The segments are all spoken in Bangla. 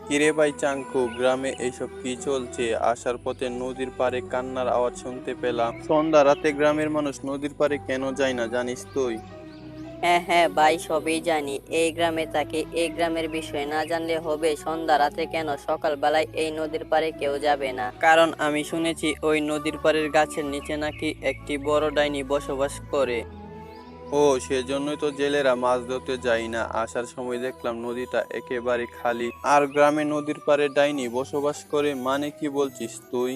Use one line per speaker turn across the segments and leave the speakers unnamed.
কিরে ভাই চাঙ্কু, গ্রামে এইসব কি চলছে? আসার পথে নদীর পাড়ে কান্নার আওয়াজ শুনতে পেলাম। সন্ধ্যা রাতে গ্রামের মানুষ নদীর পাড়ে কেন যায় না জানিস তুই?
হ্যাঁ হ্যাঁ ভাই, সবই জানি। এই গ্রামে থাকি, এই গ্রামের বিষয় না জানলে হবে? সন্ধ্যা রাতে কেন, সকাল বেলায় এই নদীর পাড়ে কেউ যাবে না? কারণ আমি শুনেছি ওই নদীর পাড়ের গাছের নিচে নাকি একটি বড় ডাইনি বসবাস করে।
ও, সেজন্যই তো জেলেরা মাছ ধরতে যায় না। আসার সময় দেখলাম নদীটা একেবারে খালি, আর গ্রামে নদীর পাড়ে ডাইনি বসবাস করে মানে কি বলছিস তুই?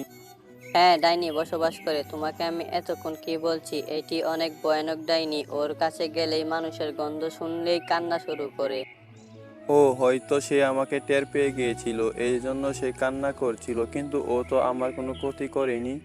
হ্যাঁ, ডাইনি বসবাস করে। তোমাকে আমি এতক্ষণ কি বলছি, এটি অনেক ভয়ানক ডাইনি। ওর কাছে গেলেই মানুষের গন্ধ শুনলেই কান্না শুরু করে।
ও, হয়তো সে আমাকে টের পেয়ে গিয়েছিল, এই জন্য সে কান্না করছিল, কিন্তু ও তো আমার কোনো ক্ষতি করেনি।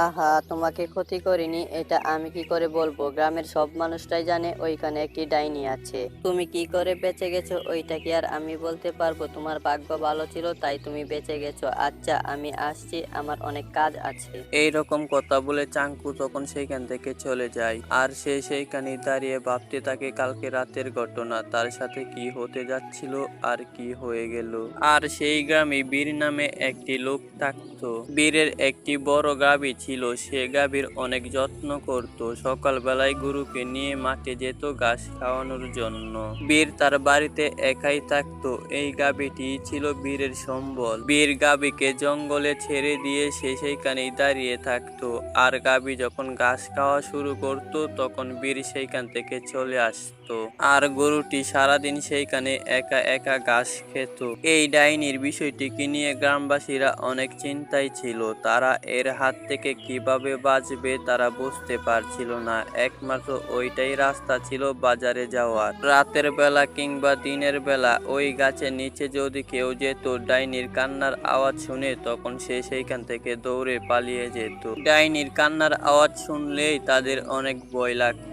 আহা, তোমাকে ক্ষতি করিনি এটা আমি কি করে বলবো? গ্রামের সব মানুষটাই জানে ওইখানে একটি ডাইনি আছে। তুমি কি করে বেঁচে গেছো ওইটা কি আর আমি বলতে পারবো? তোমার ভাগ্য ভালো ছিল তাই তুমি বেঁচে গেছো। আচ্ছা, আমি আসছি, আমার অনেক কাজ আছে। এই রকম কথা বলে চাঙ্কু তখন সেইখান থেকে চলে যায়, আর সে সেইখানে দাঁড়িয়ে ভাবতে থাকে কালকে রাতের ঘটনা, তার সাথে কি হতে যাচ্ছিল আর কি হয়ে গেল। আর সেই গ্রামে বীর নামে একটি লোক থাকতো। বীরের একটি বড় গাভী ছিল, সে গাভীর অনেক যত্ন করত। সকালবেলায় গরুকে নিয়ে মাঠে যেত ঘাস খাওয়ানোর জন্য। বীর তার বাড়িতে একাই থাকতো। এই গাভীটি ছিল বীরের সম্বল। বীর গাভীকে জঙ্গলে ছেড়ে দিয়ে সে সেইখানেই দাঁড়িয়ে থাকতো, আর গাভী যখন ঘাস খাওয়া শুরু করত তখন বীর সেইখান থেকে চলে আসতো। আর গরুটি সারাদিন সেইখানে একা একা ঘাস খেত। এই ডাইনির বিষয়টিকে নিয়ে গ্রামবাসীরা অনেক চিন্তায় ছিল। তারা এর হাত থেকে কিভাবে বাঁচবে তারা বুঝতে পারছিল না। একমাত্র ওইটাই রাস্তা ছিল বাজারে যাওয়ার। রাতের বেলা কিংবা দিনের বেলা ওই গাছের নিচে যদি কেউ যেত ডাইনির কান্নার আওয়াজ শুনে, তখন সে সেইখান থেকে দৌড়ে পালিয়ে যেত। ডাইনির কান্নার আওয়াজ শুনলেই তাদের অনেক ভয় লাগতো।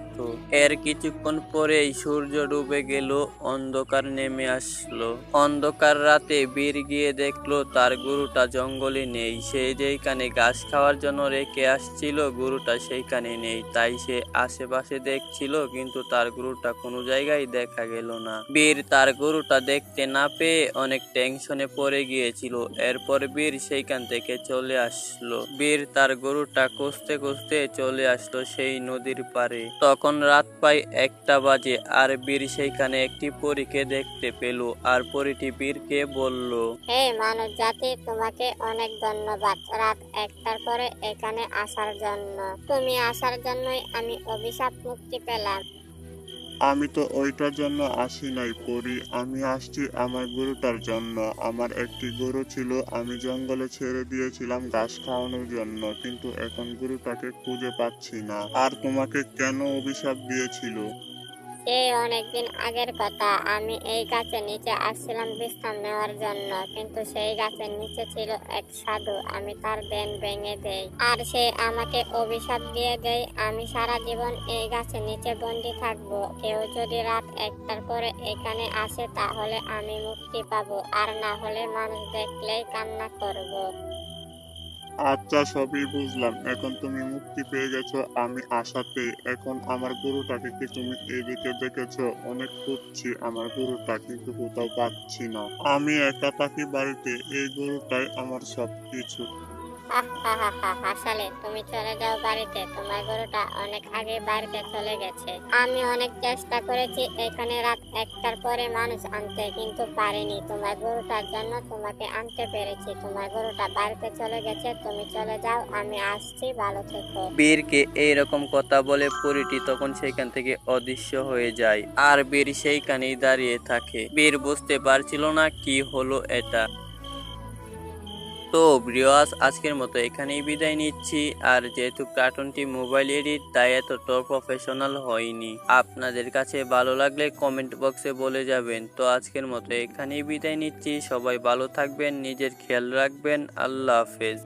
এর কিছুক্ষণ পরেই সূর্য ডুবে গেল, অন্ধকার নেমে আসলো। অন্ধকার রাতে বীর গিয়ে দেখলো তার গরুটা জঙ্গলে নেই। সে যেইখানে ঘাস খাওয়ার জন্য রেখে আসছিল গরুটা সেইখানে নেই। তাই সে আশেপাশে দেখছিল, কিন্তু তার গরুটা কোনো জায়গায় দেখা গেল না। বীর তার গরুটা দেখতে না পেয়ে অনেক টেনশনে পড়ে গিয়েছিল। এরপর বীর সেইখান থেকে চলে আসলো। বীর তার গরুটা খুঁজতে খুঁজতে চলে আসলো সেই নদীর পাড়ে। তখন রাত প্রায় 1টা বাজে, আর বীর সেইখানে একটি পরীকে দেখতে পেল। আর পরীটি বীরকে বলল,
হে মানব জাতি, তোমাকে অনেক ধন্যবাদ রাত 1টার পরে এখানে আসার জন্য। তুমি আসার জন্যই আমি অভিশাপ মুক্তি পেলাম।
আমি তো ওইটার জন্য আসি নাই পরি, আমি আসছি আমার গরুটার জন্য। আমার একটি গরু ছিল, আমি জঙ্গলে ছেড়ে দিয়েছিলাম ঘাস খাওয়ানোর জন্য, কিন্তু এখন গরুটাকে খুঁজে পাচ্ছি না। আর তোমাকে কেন অভিশাপ দিয়েছিল?
সেই অনেকদিন আগের কথা, আমি এই গাছের নিচে আসছিলাম বিশ্রাম নেওয়ার জন্য, কিন্তু সেই গাছের নিচে ছিল এক সাধু। আমি তার ধ্যান ভেঙে দেই, আর সে আমাকে অভিশাপ দিয়ে দেয় আমি সারা জীবন এই গাছের নিচে বন্দি থাকবো। কেউ যদি রাত 1টার পরে এখানে আসে তাহলে আমি মুক্তি পাবো, আর না হলে মানুষ দেখলেই কান্না করবো।
আচ্ছা, সবই বুঝলাম। এখন তুমি মুক্তি পেয়ে গেছো আমি আশাতে। এখন আমার গরুটাকে কি তুমি এদিকে দেখেছো? অনেক খুঁজছি আমার গরুটা, কিন্তু কোথাও পাচ্ছি না। আমি একা থাকি বাড়িতে, এই গরুটাই আমার সবকিছু।
আসলে তুমি চলে যাও বাড়িতে, তোমার গরুটা অনেক আগে বাড়িতে চলে গেছে। আমি অনেক চেষ্টা করেছি এখানে রাত 1টার পরে মানুষ আনতে, কিন্তু পারিনি। তোমার গরুটার জন্য তোমাকে আনতে পেরেছি। তোমার গরুটা বাড়িতে চলে গেছে, তুমি চলে যাও, আমি আসছি, ভালো থেকো।
বীরকে এইরকম কথা বলে পরীটি তখন সেইখান থেকে অদৃশ্য হয়ে যায়, আর বীর সেইখানেই দাঁড়িয়ে থাকে। বীর বুঝতে পারছিল না কি হলো এটা। তো ভিউয়ার্স, আজকের মতো এখানেই বিদায় নিচ্ছি। আর যেহেতু কার্টুনটি মোবাইল এডিট, তাই এতটা প্রফেশনাল হয়নি। আপনাদের কাছে ভালো লাগলে কমেন্ট বক্সে বলে যাবেন। তো আজকের মতো এখানেই বিদায় নিচ্ছি। সবাই ভালো থাকবেন, নিজের খেয়াল রাখবেন। আল্লাহ হাফেজ।